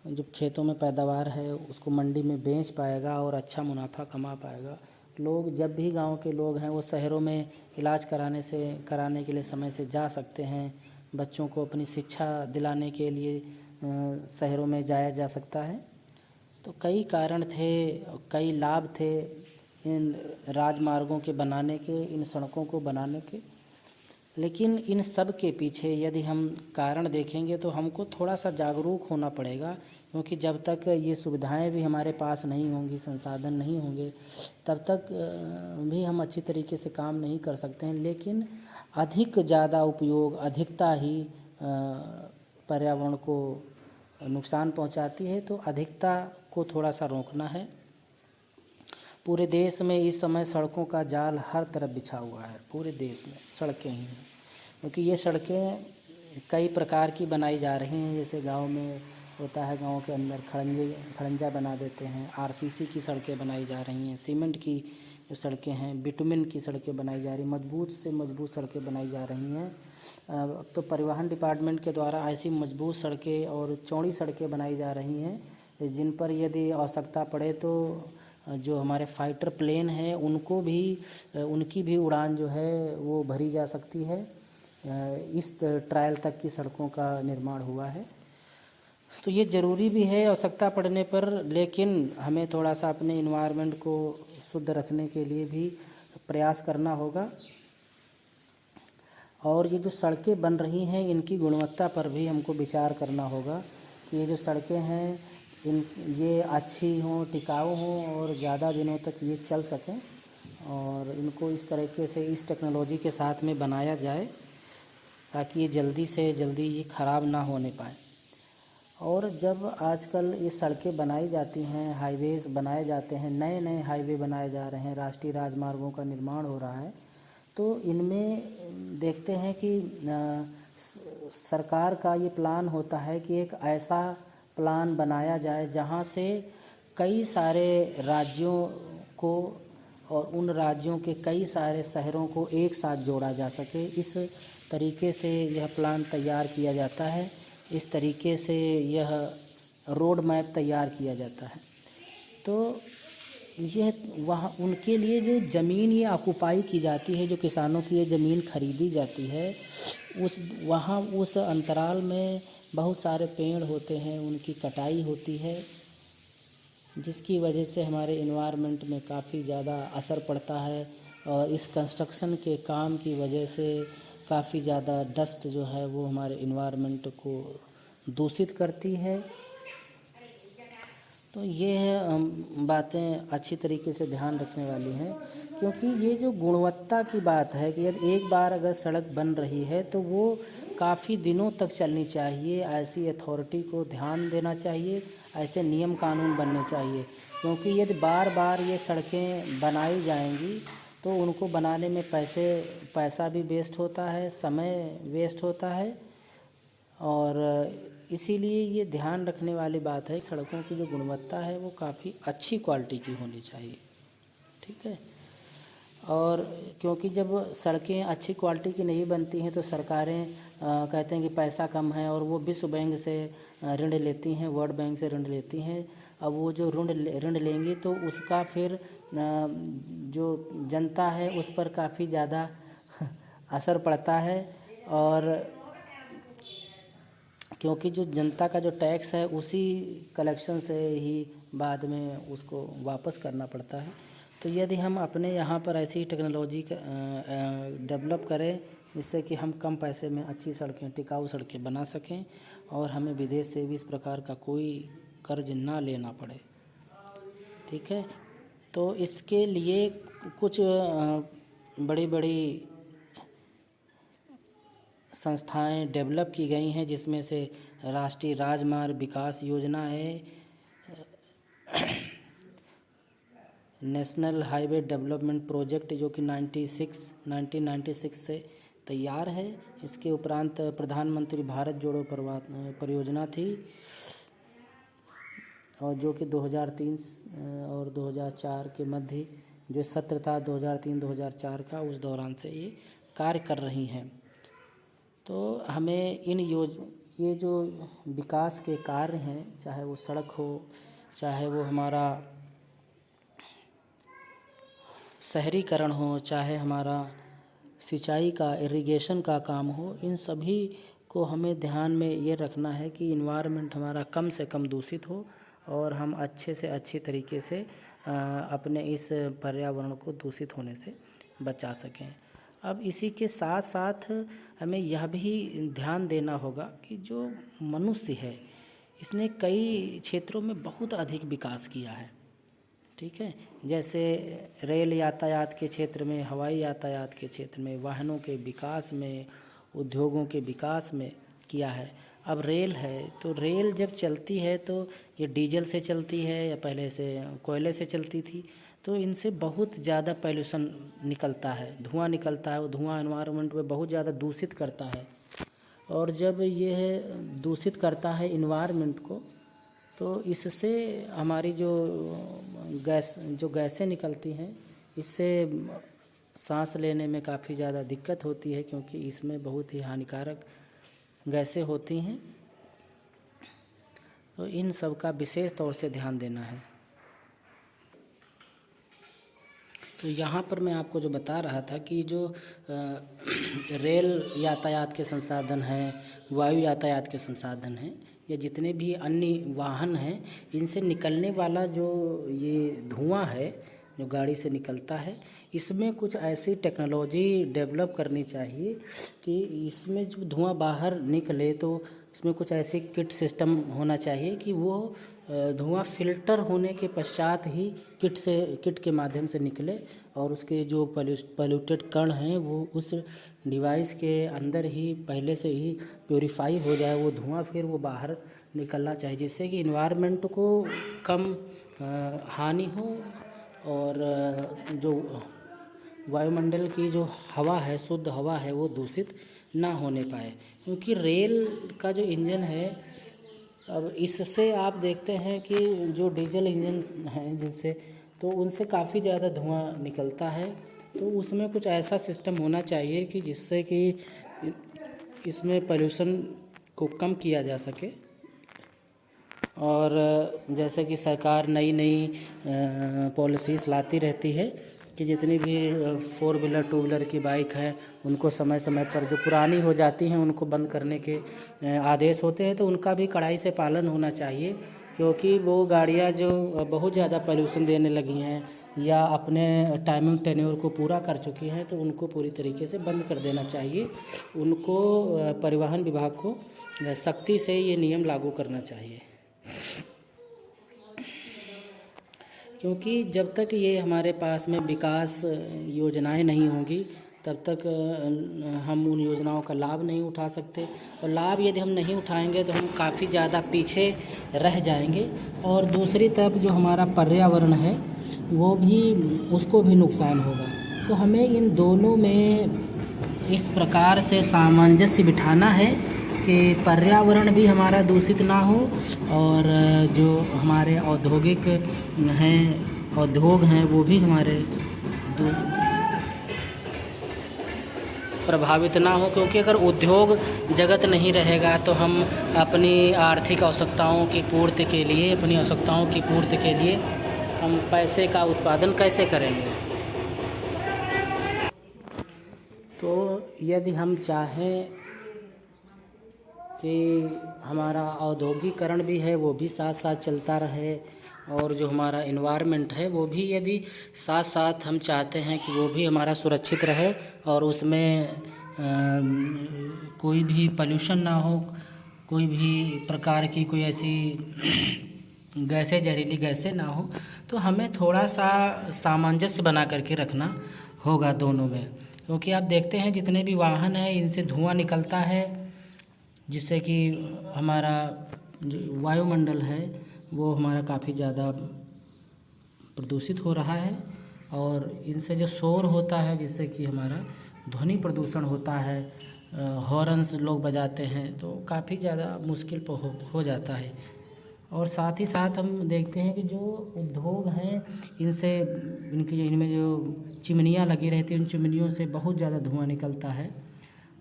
जो खेतों में पैदावार है उसको मंडी में बेच पाएगा और अच्छा मुनाफा कमा पाएगा। लोग, जब भी गांव के लोग हैं वो शहरों में इलाज कराने के लिए समय से जा सकते हैं। बच्चों को अपनी शिक्षा दिलाने के लिए शहरों में जाया जा सकता है। तो कई कारण थे, कई लाभ थे इन राजमार्गों के बनाने के, इन सड़कों को बनाने के। लेकिन इन सब के पीछे यदि हम कारण देखेंगे तो हमको थोड़ा सा जागरूक होना पड़ेगा क्योंकि जब तक ये सुविधाएं भी हमारे पास नहीं होंगी, संसाधन नहीं होंगे, तब तक भी हम अच्छी तरीके से काम नहीं कर सकते हैं। लेकिन अधिक ज़्यादा उपयोग, अधिकता ही पर्यावरण को नुकसान पहुंचाती है, तो अधिकता को थोड़ा सा रोकना है। पूरे देश में इस समय सड़कों का जाल हर तरफ बिछा हुआ है, पूरे देश में सड़कें ही हैं, क्योंकि ये सड़कें कई प्रकार की बनाई जा रही हैं। जैसे गांव में होता है, गांव के अंदर खड़ंजा बना देते हैं, आरसीसी की सड़कें बनाई जा रही हैं, सीमेंट की जो सड़कें हैं, बिटुमिन की सड़कें बनाई जा रही, मजबूत से मजबूत सड़कें बनाई जा रही हैं। अब तो परिवहन डिपार्टमेंट के द्वारा ऐसी मजबूत सड़कें और चौड़ी सड़कें बनाई जा रही हैं जिन पर यदि आवश्यकता पड़े तो जो हमारे फाइटर प्लेन हैं उनको भी, उनकी भी उड़ान जो है वो भरी जा सकती है। इस ट्रायल तक की सड़कों का निर्माण हुआ है। तो ये ज़रूरी भी है आवश्यकता पड़ने पर, लेकिन हमें थोड़ा सा अपने इन्वायरमेंट को शुद्ध रखने के लिए भी प्रयास करना होगा। और ये जो सड़कें बन रही हैं इनकी गुणवत्ता पर भी हमको विचार करना होगा कि ये जो सड़कें हैं ये अच्छी हों, टिकाऊ हों और ज़्यादा दिनों तक ये चल सकें, और इनको इस तरीके से इस टेक्नोलॉजी के साथ में बनाया जाए ताकि ये जल्दी से जल्दी ये ख़राब ना होने पाए। और जब आजकल ये सड़कें बनाई जाती हैं, हाईवेज़ बनाए जाते हैं, नए नए हाईवे बनाए जा रहे हैं, राष्ट्रीय राजमार्गों का निर्माण हो रहा है, तो इनमें देखते हैं कि सरकार का ये प्लान होता है कि एक ऐसा प्लान बनाया जाए जहां से कई सारे राज्यों को और उन राज्यों के कई सारे शहरों को एक साथ जोड़ा जा सके। इस तरीके से यह प्लान तैयार किया जाता है, इस तरीके से यह रोड मैप तैयार किया जाता है। तो यह वहाँ उनके लिए जो ज़मीन ये ऑक्युपाई की जाती है, जो किसानों की ये ज़मीन खरीदी जाती है, उस अंतराल में बहुत सारे पेड़ होते हैं, उनकी कटाई होती है, जिसकी वजह से हमारे इन्वायरमेंट में काफ़ी ज़्यादा असर पड़ता है। और इस कंस्ट्रक्शन के काम की वजह से काफ़ी ज़्यादा डस्ट जो है वो हमारे इन्वायरमेंट को दूषित करती है। तो ये बातें अच्छी तरीके से ध्यान रखने वाली हैं, क्योंकि ये जो गुणवत्ता की बात है कि यदि एक बार अगर सड़क बन रही है तो वो काफ़ी दिनों तक चलनी चाहिए। ऐसी अथॉरिटी को ध्यान देना चाहिए, ऐसे नियम कानून बनने चाहिए, क्योंकि यदि बार बार ये सड़कें बनाई जाएंगी तो उनको बनाने में पैसा भी वेस्ट होता है, समय वेस्ट होता है। और इसीलिए ये ध्यान रखने वाली बात है, सड़कों की जो गुणवत्ता है वो काफ़ी अच्छी क्वालिटी की होनी चाहिए, ठीक है। और क्योंकि जब सड़कें अच्छी क्वालिटी की नहीं बनती हैं तो सरकारें कहते हैं कि पैसा कम है, और वो विश्व बैंक से ऋण लेती हैं, वर्ल्ड बैंक से ऋण लेती हैं। अब वो जो ऋण लेंगी तो उसका फिर जो जनता है उस पर काफ़ी ज़्यादा असर पड़ता है। और क्योंकि जो जनता का जो टैक्स है उसी कलेक्शन से ही बाद में उसको वापस करना पड़ता है। तो यदि हम अपने यहाँ पर ऐसी टेक्नोलॉजी डेवलप करें जिससे कि हम कम पैसे में अच्छी सड़कें, टिकाऊ सड़कें बना सकें, और हमें विदेश से भी इस प्रकार का कोई कर्ज ना लेना पड़े, ठीक है। तो इसके लिए कुछ बड़ी बड़ी संस्थाएं डेवलप की गई हैं, जिसमें से राष्ट्रीय राजमार्ग विकास योजना है, नेशनल हाईवे डेवलपमेंट प्रोजेक्ट जो कि 1996 से तैयार है। इसके उपरांत प्रधानमंत्री भारत जोड़ो परियोजना थी, और जो कि 2003 और 2004 के मध्य जो सत्र था 2003-2004 का, उस दौरान से ये कार्य कर रही हैं। तो हमें ये जो विकास के कार्य हैं, चाहे वो सड़क हो, चाहे वो हमारा शहरीकरण हो, चाहे हमारा सिंचाई का, इरिगेशन का काम हो, इन सभी को हमें ध्यान में ये रखना है कि इन्वायरमेंट हमारा कम से कम दूषित हो और हम अच्छे से अच्छी तरीके से अपने इस पर्यावरण को दूषित होने से बचा सकें। अब इसी के साथ साथ हमें यह भी ध्यान देना होगा कि जो मनुष्य है इसने कई क्षेत्रों में बहुत अधिक विकास किया है। ठीक है, जैसे रेल यातायात के क्षेत्र में, हवाई यातायात के क्षेत्र में, वाहनों के विकास में, उद्योगों के विकास में किया है। अब रेल है तो रेल जब चलती है तो ये डीजल से चलती है या पहले से कोयले से चलती थी, तो इनसे बहुत ज़्यादा पॉल्यूशन निकलता है, धुआं निकलता है। वो धुआं एनवायरनमेंट में बहुत ज़्यादा दूषित करता है, और जब यह दूषित करता है इन्वायरमेंट को, तो इससे हमारी जो गैसें निकलती हैं, इससे सांस लेने में काफ़ी ज़्यादा दिक्कत होती है, क्योंकि इसमें बहुत ही हानिकारक गैसें होती हैं। तो इन सब का विशेष तौर से ध्यान देना है। तो यहाँ पर मैं आपको जो बता रहा था कि जो रेल यातायात के संसाधन हैं, वायु यातायात के संसाधन हैं, या जितने भी अन्य वाहन हैं, इनसे निकलने वाला जो ये धुआं है जो गाड़ी से निकलता है, इसमें कुछ ऐसी टेक्नोलॉजी डेवलप करनी चाहिए कि इसमें जो धुआं बाहर निकले तो इसमें कुछ ऐसी किट सिस्टम होना चाहिए कि वो धुआं फिल्टर होने के पश्चात ही किट के माध्यम से निकले, और उसके जो पॉल्यूटेड कण हैं वो उस डिवाइस के अंदर ही पहले से ही प्योरीफाई हो जाए वो धुआं, फिर वो बाहर निकलना चाहिए, जिससे कि इन्वायरमेंट को कम हानि हो, और जो वायुमंडल की जो हवा है, शुद्ध हवा है, वो दूषित ना होने पाए। क्योंकि रेल का जो इंजन है, अब इससे आप देखते हैं कि जो डीजल इंजन हैं जिनसे, तो उनसे काफ़ी ज़्यादा धुआं निकलता है। तो उसमें कुछ ऐसा सिस्टम होना चाहिए कि जिससे कि इसमें पोल्यूशन को कम किया जा सके। और जैसे कि सरकार नई नई पॉलिसीज़ लाती रहती है कि जितनी भी 4 व्हीलर 2 व्हीलर की बाइक है, उनको समय समय पर जो पुरानी हो जाती हैं उनको बंद करने के आदेश होते हैं, तो उनका भी कड़ाई से पालन होना चाहिए। क्योंकि वो गाड़ियाँ जो बहुत ज़्यादा पोल्यूशन देने लगी हैं या अपने टाइमिंग टेन्योर को पूरा कर चुकी हैं, तो उनको पूरी तरीके से बंद कर देना चाहिए। उनको परिवहन विभाग को सख्ती से ये नियम लागू करना चाहिए। क्योंकि जब तक ये हमारे पास में विकास योजनाएं नहीं होंगी, तब तक हम उन योजनाओं का लाभ नहीं उठा सकते, और लाभ यदि हम नहीं उठाएंगे तो हम काफ़ी ज़्यादा पीछे रह जाएंगे। और दूसरी तरफ जो हमारा पर्यावरण है वो भी, उसको भी नुकसान होगा। तो हमें इन दोनों में इस प्रकार से सामंजस्य बिठाना है कि पर्यावरण भी हमारा दूषित ना हो, और जो हमारे औद्योगिक उद्योग हैं वो भी हमारे प्रभावित ना हो। क्योंकि अगर उद्योग जगत नहीं रहेगा तो हम अपनी आर्थिक आवश्यकताओं की पूर्ति के लिए, अपनी आवश्यकताओं की पूर्ति के लिए हम पैसे का उत्पादन कैसे करेंगे। तो यदि हम चाहें कि हमारा औद्योगिकरण भी है वो भी साथ साथ चलता रहे, और जो हमारा इन्वायरमेंट है वो भी यदि साथ साथ हम चाहते हैं कि वो भी हमारा सुरक्षित रहे, और उसमें कोई भी पोल्यूशन ना हो, कोई भी प्रकार की कोई ऐसी गैसें, जहरीली गैसें ना हो, तो हमें थोड़ा सा सामंजस्य बना करके रखना होगा दोनों में। क्योंकि आप देखते हैं जितने भी वाहन हैं इनसे धुआं निकलता है, जिससे कि हमारा जो वायुमंडल है वो हमारा काफ़ी ज़्यादा प्रदूषित हो रहा है, और इनसे जो शोर होता है जिससे कि हमारा ध्वनि प्रदूषण होता है, हॉर्न्स लोग बजाते हैं तो काफ़ी ज़्यादा मुश्किल हो जाता है। और साथ ही साथ हम देखते हैं कि जो उद्योग हैं इनमें जो चिमनियाँ लगी रहती हैं, उन चिमनियों से बहुत ज़्यादा धुआं निकलता है,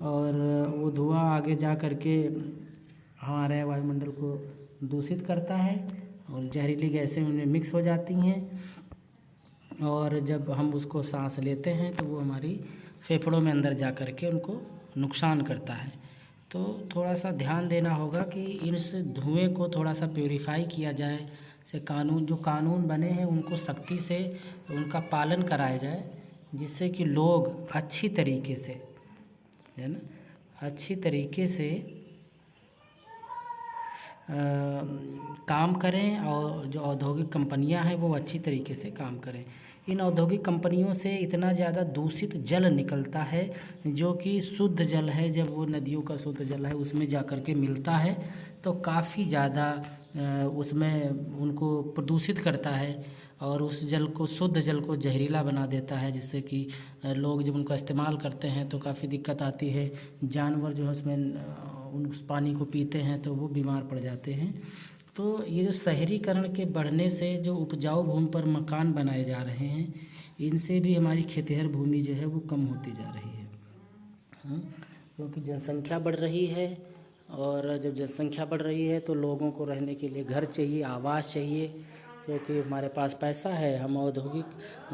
और वो धुआं आगे जा कर के हमारे वायुमंडल को दूषित करता है, और जहरीली गैसें उनमें मिक्स हो जाती हैं, और जब हम उसको सांस लेते हैं तो वो हमारी फेफड़ों में अंदर जा कर के उनको नुकसान करता है। तो थोड़ा सा ध्यान देना होगा कि इस धुएं को थोड़ा सा प्योरीफाई किया जाए, से जो कानून बने हैं उनको सख्ती से उनका पालन कराया जाए, जिससे कि लोग अच्छी तरीके से, है ना, अच्छी तरीके से काम करें और जो औद्योगिक कंपनियां हैं वो अच्छी तरीके से काम करें। इन औद्योगिक कंपनियों से इतना ज़्यादा दूषित जल निकलता है जो कि शुद्ध जल है, जब वो नदियों का शुद्ध जल है उसमें जा कर के मिलता है तो काफ़ी ज़्यादा उसमें उनको प्रदूषित करता है और उस जल को, शुद्ध जल को जहरीला बना देता है, जिससे कि लोग जब उनका इस्तेमाल करते हैं तो काफ़ी दिक्कत आती है। जानवर जो है उसमें उस पानी को पीते हैं तो वो बीमार पड़ जाते हैं। तो ये जो शहरीकरण के बढ़ने से जो उपजाऊ भूमि पर मकान बनाए जा रहे हैं, इनसे भी हमारी खेतिहर भूमि जो है वो कम होती जा रही है। क्योंकि जनसंख्या बढ़ रही है और जब जनसंख्या बढ़ रही है तो लोगों को रहने के लिए घर चाहिए, आवास चाहिए। क्योंकि हमारे पास पैसा है, हम औद्योगिक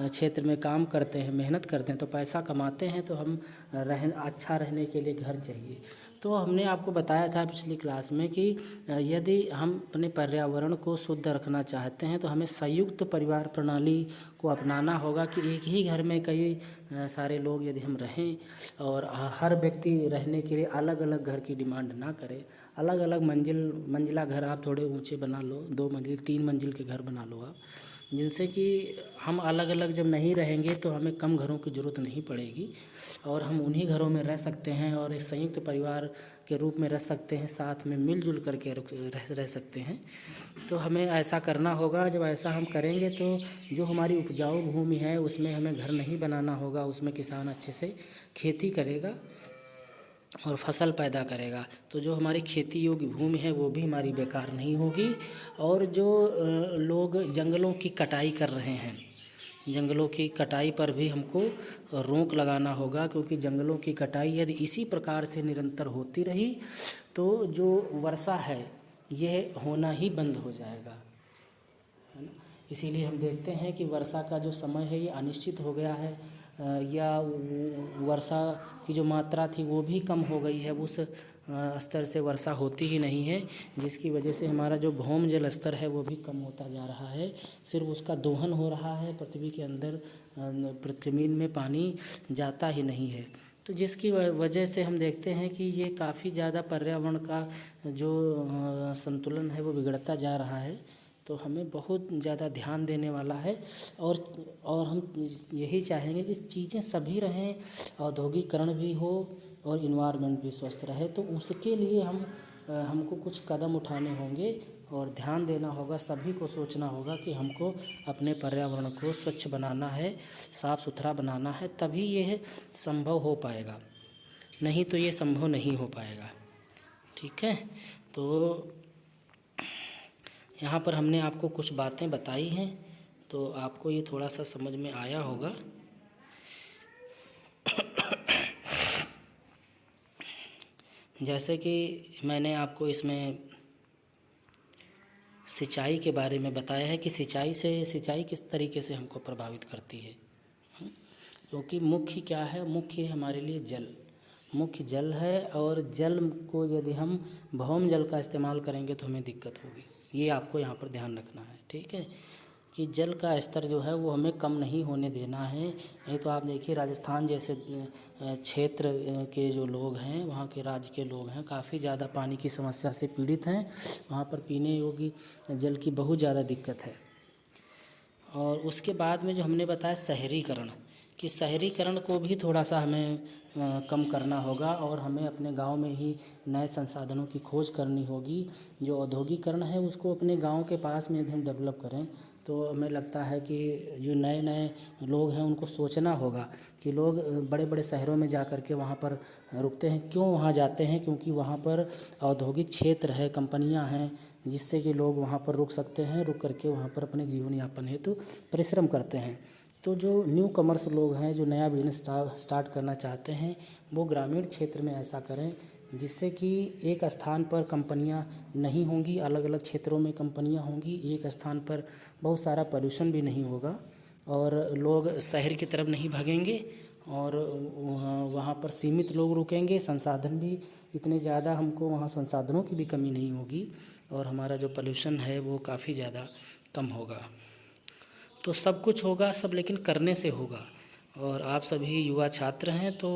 क्षेत्र में काम करते हैं, मेहनत करते हैं तो पैसा कमाते हैं, तो हम अच्छा रहने के लिए घर चाहिए। तो हमने आपको बताया था पिछली क्लास में कि यदि हम अपने पर्यावरण को शुद्ध रखना चाहते हैं तो हमें संयुक्त परिवार प्रणाली को अपनाना होगा कि एक ही घर में कई सारे लोग यदि हम रहें और हर व्यक्ति रहने के लिए अलग अलग घर की डिमांड ना करे। अलग अलग मंजिला घर आप थोड़े ऊंचे बना लो, 2 मंजिल 3 मंजिल के घर बना लो आप, जिनसे कि हम अलग अलग जब नहीं रहेंगे तो हमें कम घरों की ज़रूरत नहीं पड़ेगी और हम उन्हीं घरों में रह सकते हैं और एक संयुक्त परिवार के रूप में रह सकते हैं, साथ में मिलजुल करके रह सकते हैं। तो हमें ऐसा करना होगा। जब ऐसा हम करेंगे तो जो हमारी उपजाऊ भूमि है उसमें हमें घर नहीं बनाना होगा, उसमें किसान अच्छे से खेती करेगा और फसल पैदा करेगा। तो जो हमारी खेती योग्य भूमि है वो भी हमारी बेकार नहीं होगी। और जो लोग जंगलों की कटाई कर रहे हैं, जंगलों की कटाई पर भी हमको रोक लगाना होगा, क्योंकि जंगलों की कटाई यदि इसी प्रकार से निरंतर होती रही तो जो वर्षा है यह होना ही बंद हो जाएगा, है ना। इसीलिए हम देखते हैं कि वर्षा का जो समय है ये अनिश्चित हो गया है, या वर्षा की जो मात्रा थी वो भी कम हो गई है, उस स्तर से वर्षा होती ही नहीं है, जिसकी वजह से हमारा जो भौम जल स्तर है वो भी कम होता जा रहा है। सिर्फ उसका दोहन हो रहा है, पृथ्वी के अंदर ज़मीन में पानी जाता ही नहीं है। तो जिसकी वजह से हम देखते हैं कि ये काफ़ी ज़्यादा पर्यावरण का जो संतुलन है वो बिगड़ता जा रहा है। तो हमें बहुत ज़्यादा ध्यान देने वाला है और हम यही चाहेंगे कि चीज़ें सभी रहें, औद्योगिकरण भी हो और इन्वायरमेंट भी स्वस्थ रहे। तो उसके लिए हमको कुछ कदम उठाने होंगे और ध्यान देना होगा, सभी को सोचना होगा कि हमको अपने पर्यावरण को स्वच्छ बनाना है, साफ़ सुथरा बनाना है, तभी यह संभव हो पाएगा, नहीं तो ये संभव नहीं हो पाएगा। ठीक है, तो यहाँ पर हमने आपको कुछ बातें बताई हैं, तो आपको ये थोड़ा सा समझ में आया होगा। जैसे कि मैंने आपको इसमें सिंचाई के बारे में बताया है कि सिंचाई किस तरीके से हमको प्रभावित करती है। क्योंकि मुख्य क्या है, मुख्य हमारे लिए जल, मुख्य जल है, और जल को यदि हम भौम जल का इस्तेमाल करेंगे तो हमें दिक्कत होगी। ये आपको यहाँ पर ध्यान रखना है, ठीक है, कि जल का स्तर जो है वो हमें कम नहीं होने देना है। नहीं तो आप देखिए राजस्थान जैसे क्षेत्र के जो लोग हैं, वहाँ के राज्य के लोग हैं, काफ़ी ज़्यादा पानी की समस्या से पीड़ित हैं। वहाँ पर पीने योग्य जल की बहुत ज़्यादा दिक्कत है। और उसके बाद में जो हमने बताया शहरीकरण, कि शहरीकरण को भी थोड़ा सा हमें कम करना होगा और हमें अपने गांव में ही नए संसाधनों की खोज करनी होगी। जो औद्योगिकरण है उसको अपने गांव के पास में यदि हम डेवलप करें तो हमें लगता है कि जो नए नए लोग हैं उनको सोचना होगा कि लोग बड़े बड़े शहरों में जा कर के वहाँ पर रुकते हैं। क्यों वहाँ जाते हैं? क्योंकि वहाँ पर औद्योगिक क्षेत्र है, कंपनियाँ हैं, जिससे कि लोग वहाँ पर रुक सकते हैं, रुक करके वहाँ पर अपने जीवन यापन हेतु परिश्रम करते हैं। तो जो न्यू कमर्स लोग हैं, जो नया बिजनेस स्टार्ट करना चाहते हैं, वो ग्रामीण क्षेत्र में ऐसा करें जिससे कि एक स्थान पर कंपनियां नहीं होंगी, अलग अलग क्षेत्रों में कंपनियां होंगी। एक स्थान पर बहुत सारा पोल्यूशन भी नहीं होगा और लोग शहर की तरफ नहीं भागेंगे और वहाँ पर सीमित लोग रुकेंगे। संसाधन भी इतने ज़्यादा, हमको वहाँ संसाधनों की भी कमी नहीं होगी और हमारा जो पोल्यूशन है वो काफ़ी ज़्यादा कम होगा। तो सब कुछ होगा, सब लेकिन करने से होगा। और आप सभी युवा छात्र हैं तो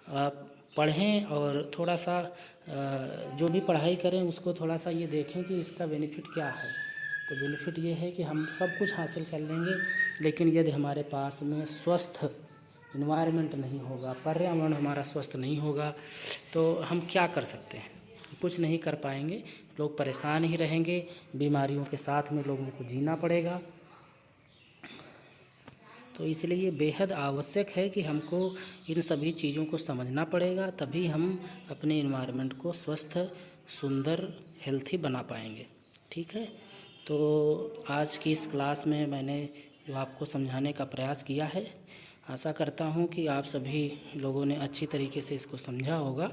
आप पढ़ें और थोड़ा सा जो भी पढ़ाई करें उसको थोड़ा सा ये देखें कि इसका बेनिफिट क्या है। तो बेनिफिट ये है कि हम सब कुछ हासिल कर लेंगे, लेकिन यदि हमारे पास में स्वस्थ इन्वायरमेंट नहीं होगा, पर्यावरण हमारा स्वस्थ नहीं होगा, तो हम क्या कर सकते हैं? कुछ नहीं कर पाएंगे। लोग परेशान ही रहेंगे, बीमारियों के साथ में लोगों को जीना पड़ेगा। तो इसलिए ये बेहद आवश्यक है कि हमको इन सभी चीज़ों को समझना पड़ेगा, तभी हम अपने इन्वायरमेंट को स्वस्थ, सुंदर, हेल्थी बना पाएंगे। ठीक है, तो आज की इस क्लास में मैंने जो आपको समझाने का प्रयास किया है, आशा करता हूँ कि आप सभी लोगों ने अच्छी तरीके से इसको समझा होगा।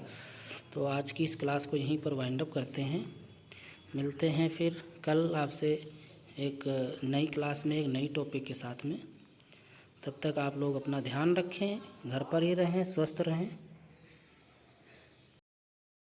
तो आज की इस क्लास को यहीं पर वाइंड अप करते हैं। मिलते हैं फिर कल आपसे एक नई क्लास में एक नई टॉपिक के साथ में। तब तक आप लोग अपना ध्यान रखें, घर पर ही रहें, स्वस्थ रहें।